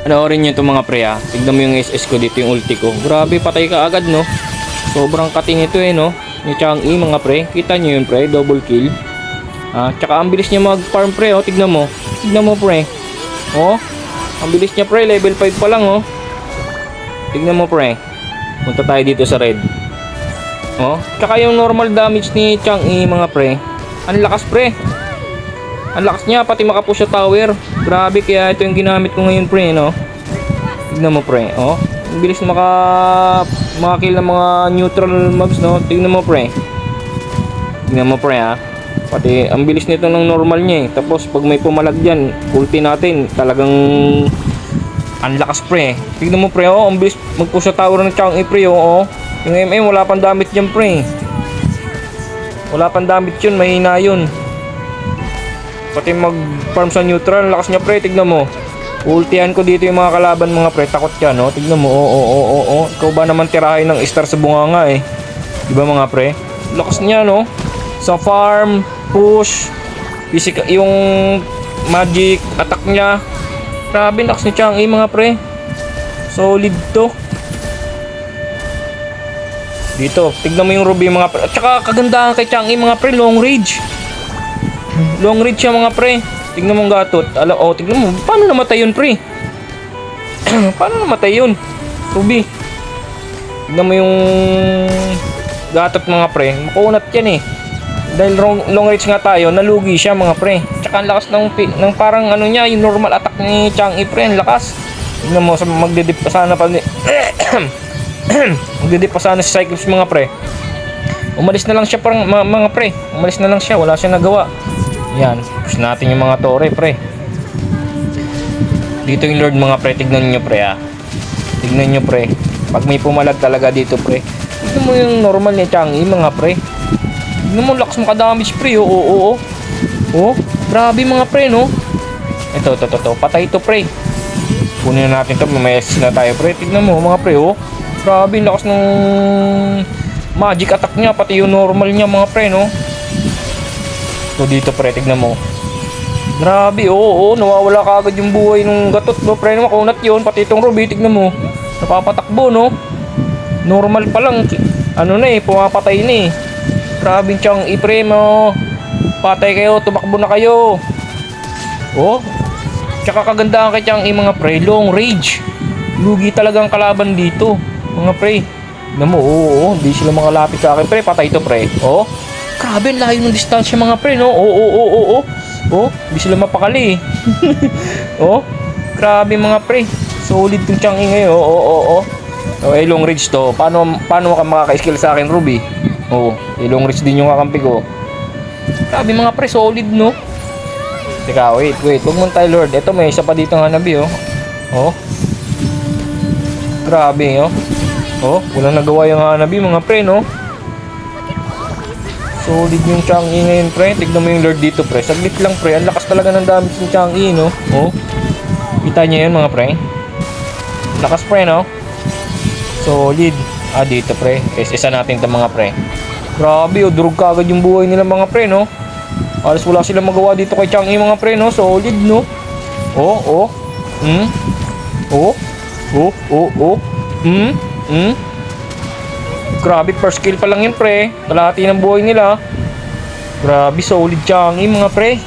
Panoorin nyo itong mga pre ha. Tignan mo yung SS ko dito, yung ulti ko. Grabe, patay ka agad no. Sobrang cutting ito no. Ni Chang'e mga pre. Kita nyo yun pre, double kill. Tsaka ang bilis niya mag-farm pre oh. Tignan mo. Tignan mo pre. Oh. Ang bilis niya pre, level 5 pa lang oh. Tignan mo pre. Punta tayo dito sa red. Oh. Tsaka yung normal damage ni Chang'e mga pre. Ang lakas pre. Ang lakas niya, pati makapush sa tower. Grabe, kaya ito yung ginamit ko ngayon pre, no? Tignan mo pre, oh. Ang bilis na makakill ng mga neutral mobs, no? Tignan mo pre. Tignan mo pre, ha. Pati, ang bilis nito ng normal niya, eh. Tapos, pag may pumalag dyan, ulti natin, talagang ang lakas pre. Tignan mo pre, oh. Ang bilis magpush sa tower ng Chang'e pre, oh. Yung MM, wala pang damage dyan pre. Wala pang damage yun, mahina yun. Pati mag-farm sa neutral, lakas niya pre, tignan mo. Ultihan ko dito yung mga kalaban mga pre, takot yan, no? Tignan mo, oo. Ikaw ba naman tirahin ng star sa bunganga eh? Diba mga pre? Lakas niya, no? Sa farm, push, physical, yung magic attack niya. Grabe, lakas ni Chang'e mga pre. Solid to. Dito, tignan mo yung ruby mga pre. At saka kagandahan kay Chang'e mga pre, long range. Long range siya mga pre. Tignan mo ang gatot. Tignan mo. Paano namatay yun pre? Paano namatay yun? Ruby. Tignan mo yung gatot mga pre. Makunat yan eh. Dahil long range nga tayo, nalugi siya mga pre. Tsaka ang lakas ng parang ano niya, yung normal attack ni Chang'e pre. Ang lakas. Tignan mo, magdidip pa sana pa magdidip pa sana si Cyclops mga pre. Umalis na lang siya parang mga pre. Umalis na lang siya. Wala siya nagawa. Yan, push natin yung mga tore pre. Dito yung Lord mga pre, tignan nyo pre ha. Tignan nyo pre. Pag may pumalag talaga dito pre. Tignan mo yung normal ni Chang'e mga pre. Tignan mo, lakas makadamage pre. Oo. Grabe mga pre no. Ito. Patay ito pre. Kunin na natin ito, may assist na tayo pre. Tignan mo mga pre oh. Grabe, lakas ng magic attack niya. Pati yung normal niya mga pre no. So dito pre, tignan mo. Grabe, oo, nawawala ka agad yung buhay ng gatot mo pre, makunat yun. Pati itong ruby, tignan mo, napapatakbo no. Normal pa lang, ano na eh, pumapatay na eh. Grabe yung Chang'e pre mo. Patay kayo, tumakbo na kayo. Oh, tsaka kagandahan kay Chang'e mga pre, long range. Lugi talaga ang kalaban dito mga pre. Tignan mo, oo, hindi sila makalapit sa akin pre, patay ito pre. Oh, grabe, layo ng distansya mga pre, no? Oo. Hindi sila mapakali. Oh, grabe mga pre. Solid yung Chang'e ngayon. Oo. Long range to. Paano ka makaka-skill sa akin, Ruby? Oo, long range din yung kakampi ko. Grabe mga pre, solid, no? Teka, wait. Huwag mong tayo, Lord. Ito, may isa pa dito ng Hanabi, oh. Oh. Grabe, oh. Oh, walang nagawa yung Hanabi, mga pre, no? Solid yung Chang'e ngayon pre. Tignan mo yung Lord dito pre. Saglit lang pre. Ang lakas talaga ng damage ng Chang'e no. Oh. Kita niyo yun mga pre. Lakas pre no. Solid. Dito pre. Isa natin ito mga pre. Grabe durog ka agad yung buhay nila mga pre no. Alas wala silang magawa dito kay Chang'e mga pre no. Solid no. Oh. Grabe, first kill pa lang yun pre. Kalahati ng buhay nila. Grabe, solid Chang'e mga pre.